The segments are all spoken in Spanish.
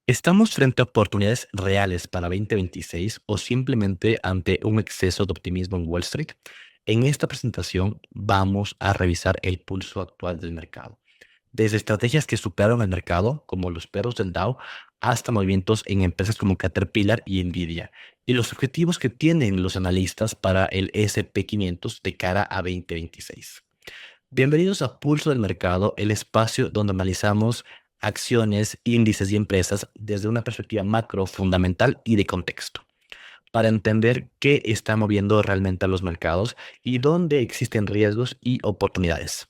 ¿Estamos frente a oportunidades reales para 2026 o simplemente ante un exceso de optimismo en Wall Street? En esta presentación vamos a revisar el pulso actual del mercado, desde estrategias que superaron al mercado, como los perros del Dow, hasta movimientos en empresas como Caterpillar y Nvidia, y los objetivos que tienen los analistas para el S&P 500 de cara a 2026. Bienvenidos a Pulso del Mercado, el espacio donde analizamos acciones, índices y empresas desde una perspectiva macro, fundamental y de contexto, para entender qué está moviendo realmente a los mercados y dónde existen riesgos y oportunidades.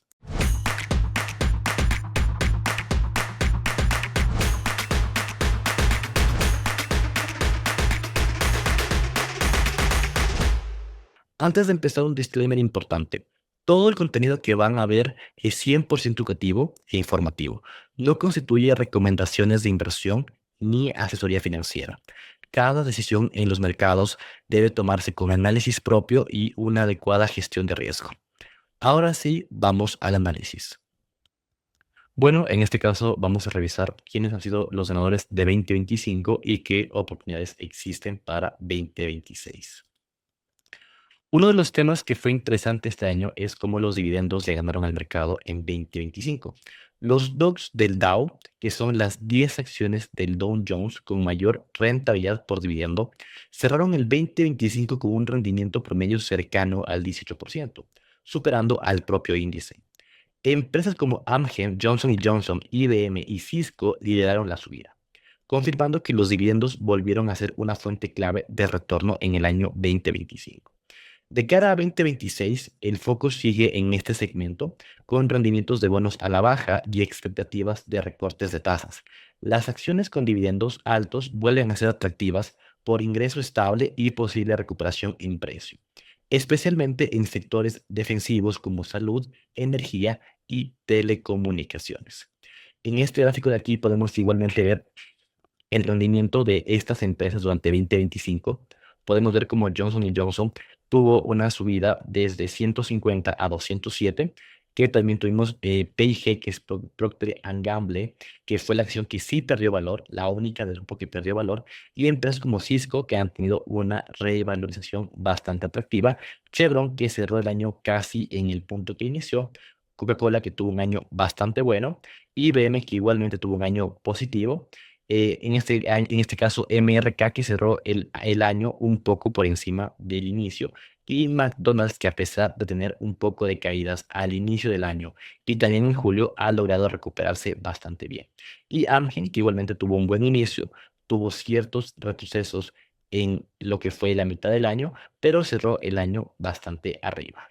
Antes de empezar, un disclaimer importante. Todo el contenido que van a ver es 100% educativo e informativo. No constituye recomendaciones de inversión ni asesoría financiera. Cada decisión en los mercados debe tomarse con análisis propio y una adecuada gestión de riesgo. Ahora sí, vamos al análisis. Bueno, en este caso vamos a revisar quiénes han sido los ganadores de 2025 y qué oportunidades existen para 2026. Uno de los temas que fue interesante este año es cómo los dividendos le ganaron al mercado en 2025. Los DOGs del Dow, que son las 10 acciones del Dow Jones con mayor rentabilidad por dividendo, cerraron el 2025 con un rendimiento promedio cercano al 18%, superando al propio índice. Empresas como Amgen, Johnson Johnson, IBM y Cisco lideraron la subida, confirmando que los dividendos volvieron a ser una fuente clave de retorno en el año 2025. De cara a 2026, el foco sigue en este segmento, con rendimientos de bonos a la baja y expectativas de recortes de tasas. Las acciones con dividendos altos vuelven a ser atractivas por ingreso estable y posible recuperación en precio, especialmente en sectores defensivos como salud, energía y telecomunicaciones. En este gráfico de aquí podemos igualmente ver el rendimiento de estas empresas durante 2025. Podemos ver cómo Johnson Johnson tuvo una subida desde 150 a 207, que también tuvimos P&G, que es Procter Gamble, que fue la acción que sí perdió valor, la única del grupo que perdió valor, y empresas como Cisco, que han tenido una revalorización bastante atractiva, Chevron, que cerró el año casi en el punto que inició, Coca-Cola, que tuvo un año bastante bueno, IBM, que igualmente tuvo un año positivo, en este caso MRK, que cerró el año un poco por encima del inicio, y McDonald's, que a pesar de tener un poco de caídas al inicio del año y también en julio, ha logrado recuperarse bastante bien. Y Amgen, que igualmente tuvo un buen inicio, tuvo ciertos retrocesos en lo que fue la mitad del año, pero cerró el año bastante arriba.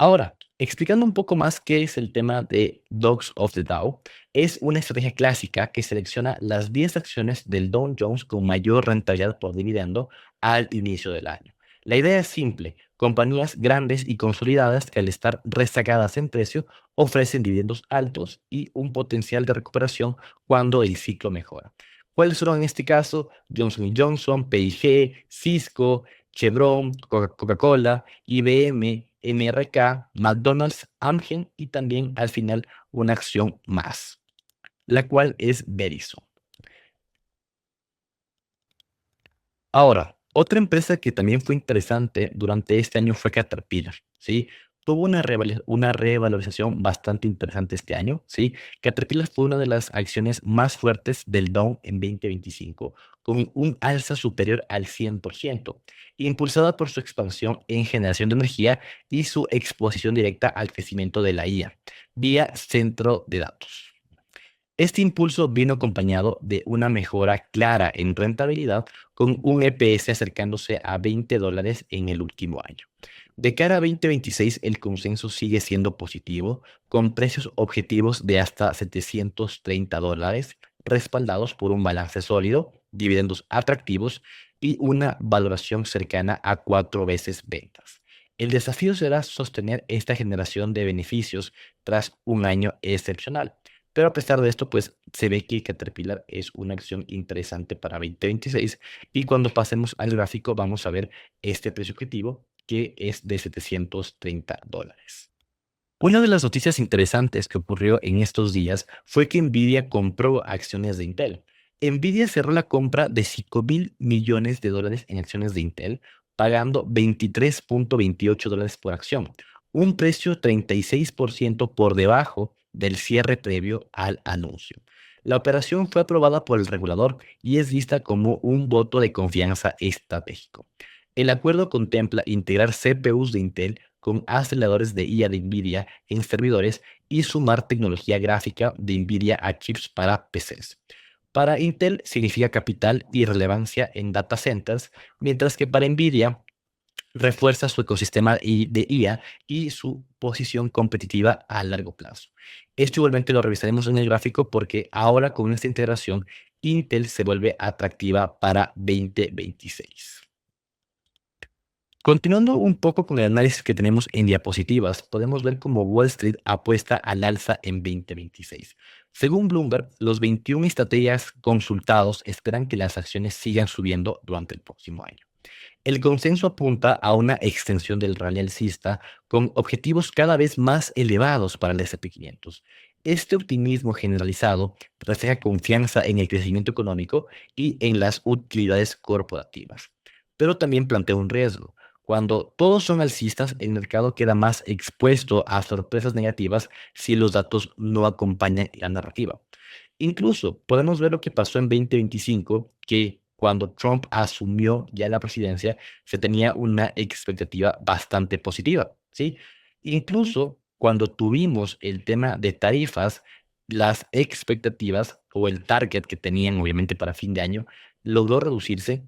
Ahora, explicando un poco más qué es el tema de Dogs of the Dow, es una estrategia clásica que selecciona las 10 acciones del Dow Jones con mayor rentabilidad por dividendo al inicio del año. La idea es simple: compañías grandes y consolidadas que, al estar rezagadas en precio, ofrecen dividendos altos y un potencial de recuperación cuando el ciclo mejora. ¿Cuáles son en este caso? Johnson Johnson, P&G, Cisco, Chevron, Coca-Cola, IBM, MRK, McDonald's, Amgen y también al final una acción más, la cual es Verizon. Ahora, otra empresa que también fue interesante durante este año fue Caterpillar, ¿sí? Tuvo una revalorización bastante interesante este año, ¿sí? Caterpillar fue una de las acciones más fuertes del Dow en 2025, con un alza superior al 100%, impulsada por su expansión en generación de energía y su exposición directa al crecimiento de la IA, vía centro de datos. Este impulso vino acompañado de una mejora clara en rentabilidad, con un EPS acercándose a $20 en el último año. De cara a 2026, el consenso sigue siendo positivo, con precios objetivos de hasta $730, respaldados por un balance sólido, dividendos atractivos y una valoración cercana a 4 veces ventas. El desafío será sostener esta generación de beneficios tras un año excepcional. Pero a pesar de esto, pues se ve que Caterpillar es una acción interesante para 2026, y cuando pasemos al gráfico vamos a ver este precio objetivo, que es de $730. Una de las noticias interesantes que ocurrió en estos días fue que Nvidia compró acciones de Intel. Nvidia cerró la compra de $5.000 millones en acciones de Intel, pagando $23.28 por acción, un precio 36% por debajo del cierre previo al anuncio. La operación fue aprobada por el regulador y es vista como un voto de confianza estratégico. El acuerdo contempla integrar CPUs de Intel con aceleradores de IA de Nvidia en servidores y sumar tecnología gráfica de Nvidia a chips para PCs. Para Intel significa capital y relevancia en data centers, mientras que para Nvidia refuerza su ecosistema de IA y su posición competitiva a largo plazo. Esto igualmente lo revisaremos en el gráfico porque ahora con esta integración Intel se vuelve atractiva para 2026. Continuando un poco con el análisis que tenemos en diapositivas, podemos ver cómo Wall Street apuesta al alza en 2026. Según Bloomberg, los 21 estrategas consultados esperan que las acciones sigan subiendo durante el próximo año. El consenso apunta a una extensión del rally alcista con objetivos cada vez más elevados para el S&P 500. Este optimismo generalizado refleja confianza en el crecimiento económico y en las utilidades corporativas, pero también plantea un riesgo. Cuando todos son alcistas, el mercado queda más expuesto a sorpresas negativas si los datos no acompañan la narrativa. Incluso podemos ver lo que pasó en 2025, que cuando Trump asumió ya la presidencia, se tenía una expectativa bastante positiva, ¿sí? Incluso cuando tuvimos el tema de tarifas, las expectativas o el target que tenían obviamente para fin de año logró reducirse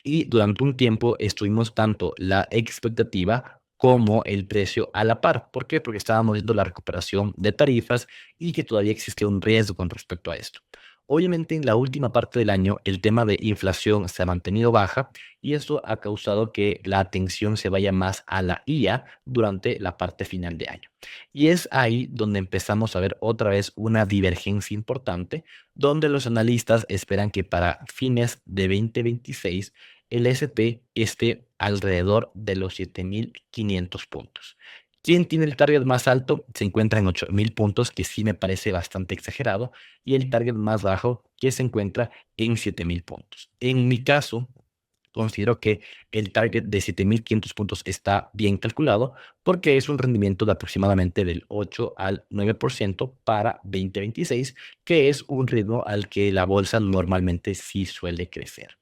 y durante un tiempo estuvimos tanto la expectativa como el precio a la par. ¿Por qué? Porque estábamos viendo la recuperación de tarifas y que todavía existía un riesgo con respecto a esto. Obviamente en la última parte del año el tema de inflación se ha mantenido baja y esto ha causado que la atención se vaya más a la IA durante la parte final de año. Y es ahí donde empezamos a ver otra vez una divergencia importante, donde los analistas esperan que para fines de 2026 el S&P esté alrededor de los 7.500 puntos. ¿Quién tiene el target más alto? Se encuentra en 8.000 puntos, que sí me parece bastante exagerado, y el target más bajo, que se encuentra en 7.000 puntos. En mi caso, considero que el target de 7.500 puntos está bien calculado porque es un rendimiento de aproximadamente del 8 al 9% para 2026, que es un ritmo al que la bolsa normalmente sí suele crecer.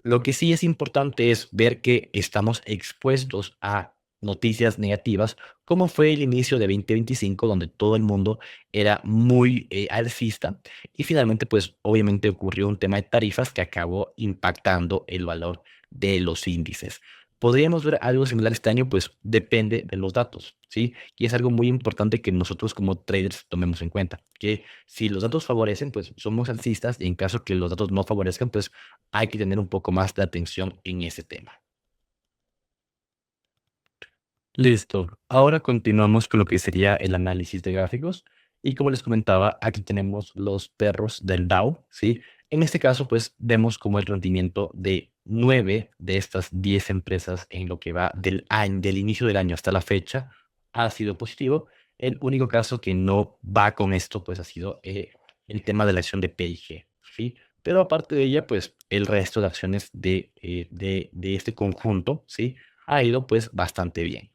Lo que sí es importante es ver que estamos expuestos a noticias negativas, como fue el inicio de 2025, donde todo el mundo era muy alcista, y finalmente, pues obviamente ocurrió un tema de tarifas que acabó impactando el valor de los índices. ¿Podríamos ver algo similar este año? Pues depende de los datos, ¿sí? Y es algo muy importante que nosotros como traders tomemos en cuenta, que si los datos favorecen, pues somos alcistas, y en caso que los datos no favorezcan, pues hay que tener un poco más de atención en ese tema. Listo. Ahora continuamos con lo que sería el análisis de gráficos. Y como les comentaba, aquí tenemos los perros del Dow, ¿sí? En este caso, pues vemos como el rendimiento de 9 de estas 10 empresas en lo que va del año, del inicio del año hasta la fecha, ha sido positivo. El único caso que no va con esto, pues ha sido el tema de la acción de P&G, ¿sí? Pero aparte de ella, pues el resto de acciones de este conjunto, ¿sí? Ha ido pues bastante bien.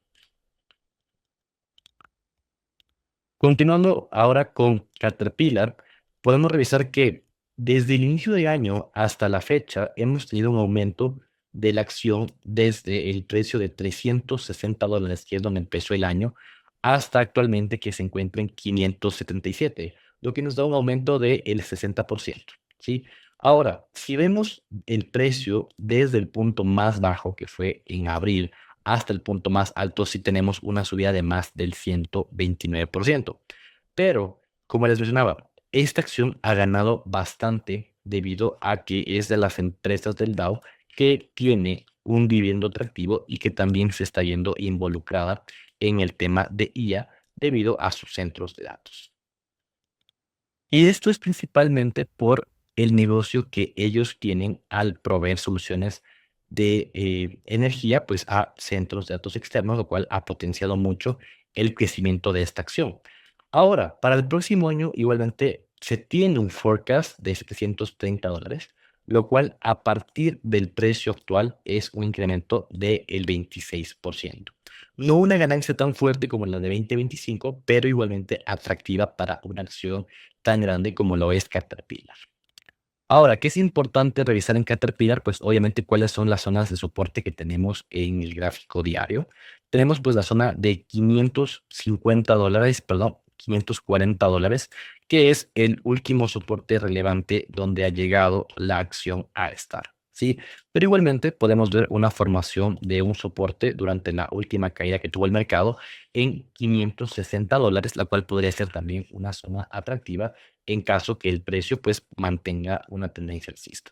Continuando ahora con Caterpillar, podemos revisar que desde el inicio de año hasta la fecha hemos tenido un aumento de la acción desde el precio de $360, que es donde empezó el año, hasta actualmente que se encuentra en 577, lo que nos da un aumento del 60%, ¿sí? Ahora, si vemos el precio desde el punto más bajo, que fue en abril, hasta el punto más alto, sí tenemos una subida de más del 129%. Pero, como les mencionaba, esta acción ha ganado bastante debido a que es de las empresas del Dow que tiene un dividendo atractivo y que también se está yendo involucrada en el tema de IA debido a sus centros de datos. Y esto es principalmente por el negocio que ellos tienen al proveer soluciones de energía pues a centros de datos externos, lo cual ha potenciado mucho el crecimiento de esta acción. Ahora, para el próximo año, igualmente se tiene un forecast de $730, lo cual a partir del precio actual es un incremento del 26%. No una ganancia tan fuerte como la de 2025, pero igualmente atractiva para una acción tan grande como lo es Caterpillar. Ahora, ¿qué es importante revisar en Caterpillar? Pues obviamente cuáles son las zonas de soporte que tenemos en el gráfico diario. Tenemos pues la zona de $550, perdón, $540, que es el último soporte relevante donde ha llegado la acción a estar. Sí, pero igualmente podemos ver una formación de un soporte durante la última caída que tuvo el mercado en $560, la cual podría ser también una zona atractiva en caso que el precio pues mantenga una tendencia alcista.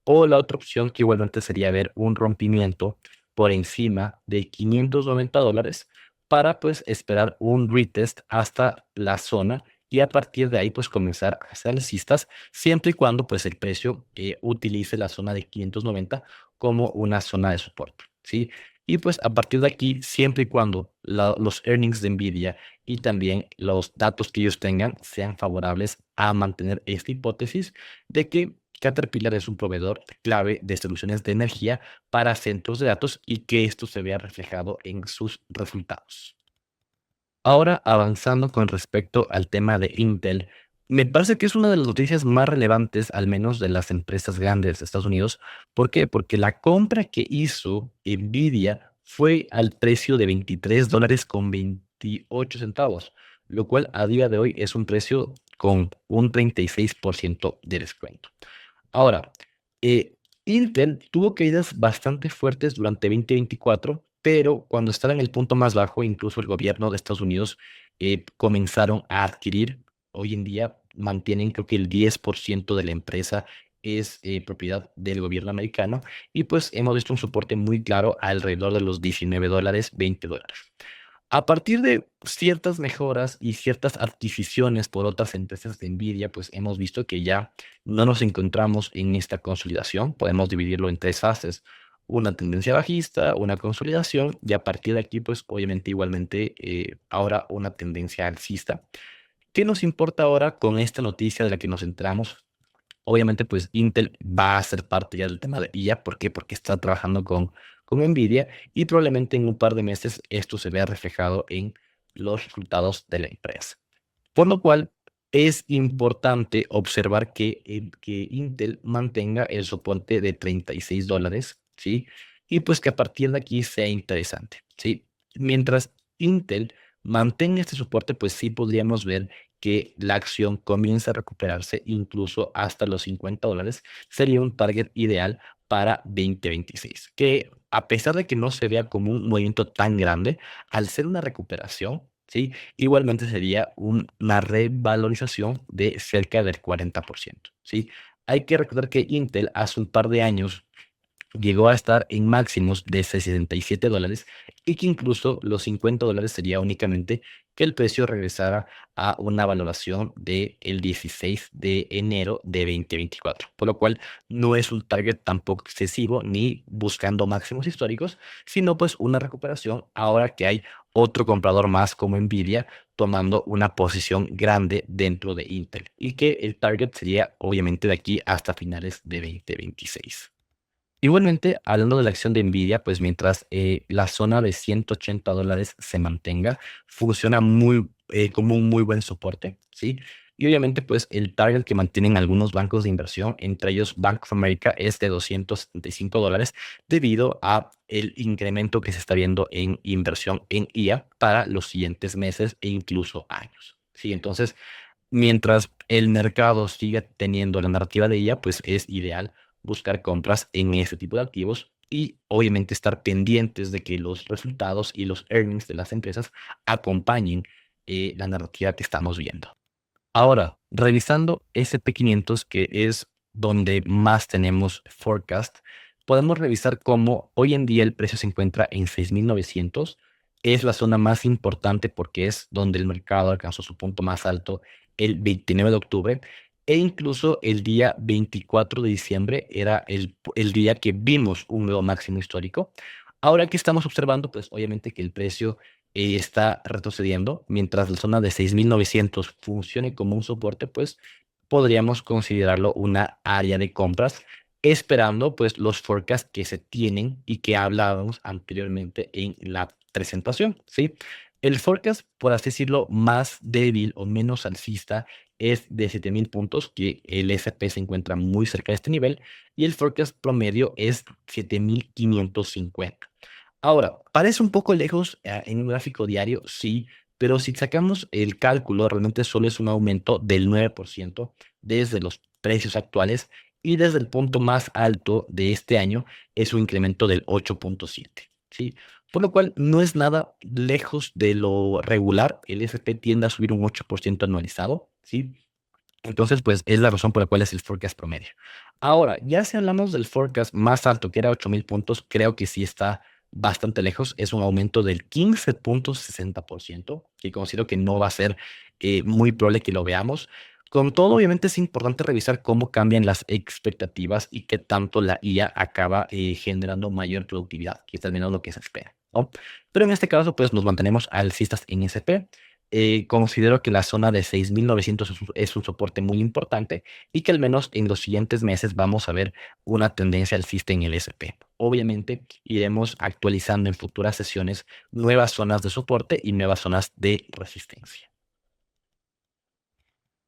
O la otra opción que igualmente sería ver un rompimiento por encima de $590 para pues esperar un retest hasta la zona y a partir de ahí pues comenzar a hacer alcistas siempre y cuando pues el precio utilice la zona de 590 como una zona de soporte, ¿sí? Y pues a partir de aquí, siempre y cuando los earnings de Nvidia y también los datos que ellos tengan sean favorables a mantener esta hipótesis de que Caterpillar es un proveedor clave de soluciones de energía para centros de datos y que esto se vea reflejado en sus resultados. Ahora, avanzando con respecto al tema de Intel, me parece que es una de las noticias más relevantes, al menos de las empresas grandes de Estados Unidos. ¿Por qué? Porque la compra que hizo Nvidia fue al precio de $23.28, lo cual a día de hoy es un precio con un 36% de descuento. Ahora, Intel tuvo caídas bastante fuertes durante 2024, pero cuando estaba en el punto más bajo, incluso el gobierno de Estados Unidos comenzaron a adquirir. Hoy en día mantienen, creo que el 10% de la empresa es propiedad del gobierno americano y pues hemos visto un soporte muy claro alrededor de los $19, $20. A partir de ciertas mejoras y ciertas adquisiciones por otras empresas de Nvidia, pues hemos visto que ya no nos encontramos en esta consolidación. Podemos dividirlo en tres fases. Una tendencia bajista, una consolidación y a partir de aquí, pues obviamente igualmente ahora una tendencia alcista. ¿Qué nos importa ahora con esta noticia de la que nos enteramos? Obviamente, pues Intel va a ser parte ya del tema de IA. ¿Por qué? Porque está trabajando con Nvidia y probablemente en un par de meses esto se vea reflejado en los resultados de la empresa. Por lo cual es importante observar que Intel mantenga el soporte de $36, ¿sí? Y pues que a partir de aquí sea interesante, ¿sí? Mientras Intel mantenga este soporte, pues sí podríamos ver que la acción comienza a recuperarse incluso hasta los $50, sería un target ideal para 2026, que a pesar de que no se vea como un movimiento tan grande, al ser una recuperación, ¿sí? Igualmente sería una revalorización de cerca del 40%, ¿sí? Hay que recordar que Intel hace un par de años llegó a estar en máximos de $67 y que incluso los $50 sería únicamente que el precio regresara a una valoración del 16 de enero de 2024, por lo cual no es un target tampoco excesivo ni buscando máximos históricos, sino pues una recuperación ahora que hay otro comprador más como Nvidia tomando una posición grande dentro de Intel y que el target sería obviamente de aquí hasta finales de 2026. Igualmente, hablando de la acción de Nvidia, pues mientras la zona de $180 se mantenga, funciona como un muy buen soporte, ¿sí? Y obviamente, pues el target que mantienen algunos bancos de inversión, entre ellos Bank of America, es de $275 debido a el incremento que se está viendo en inversión en IA para los siguientes meses e incluso años, ¿sí? Entonces, mientras el mercado siga teniendo la narrativa de ella, pues es ideal buscar compras en este tipo de activos y obviamente estar pendientes de que los resultados y los earnings de las empresas acompañen la narrativa que estamos viendo. Ahora, revisando S&P 500, que es donde más tenemos forecast, podemos revisar cómo hoy en día el precio se encuentra en 6.900. Es la zona más importante porque es donde el mercado alcanzó su punto más alto el 29 de octubre e incluso el día 24 de diciembre era el día que vimos un nuevo máximo histórico. Ahora que estamos observando, pues obviamente que el precio está retrocediendo, mientras la zona de 6.900 funcione como un soporte, pues podríamos considerarlo una área de compras, esperando pues los forecasts que se tienen y que hablábamos anteriormente en la presentación, ¿sí? El forecast, por así decirlo, más débil o menos alcista es de 7,000 puntos, que el S&P se encuentra muy cerca de este nivel, y el forecast promedio es 7,550. Ahora, parece un poco lejos en un gráfico diario, sí, pero si sacamos el cálculo, realmente solo es un aumento del 9% desde los precios actuales, y desde el punto más alto de este año es un incremento del 8,7, ¿sí? Por lo cual no es nada lejos de lo regular. El S&P tiende a subir un 8% anualizado, ¿sí? Entonces, pues es la razón por la cual es el forecast promedio. Ahora, ya si hablamos del forecast más alto, que era 8,000 puntos, creo que sí está bastante lejos. Es un aumento del 15,60%, que considero que no va a ser muy probable que lo veamos. Con todo, obviamente es importante revisar cómo cambian las expectativas y qué tanto la IA acaba generando mayor productividad, que es al menos lo que se espera, ¿no? Pero en este caso, pues nos mantenemos alcistas en SP. Considero que la zona de 6,900 es un soporte muy importante y que al menos en los siguientes meses vamos a ver una tendencia alcista en el SP. Obviamente iremos actualizando en futuras sesiones nuevas zonas de soporte y nuevas zonas de resistencia.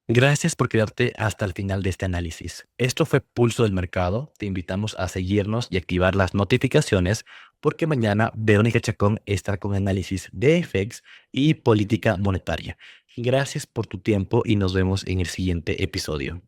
Gracias por quedarte hasta el final de este análisis. Esto fue Pulso del Mercado. Te invitamos a seguirnos y activar las notificaciones porque mañana Verónica Chacón estará con análisis de FX y política monetaria. Gracias por tu tiempo y nos vemos en el siguiente episodio.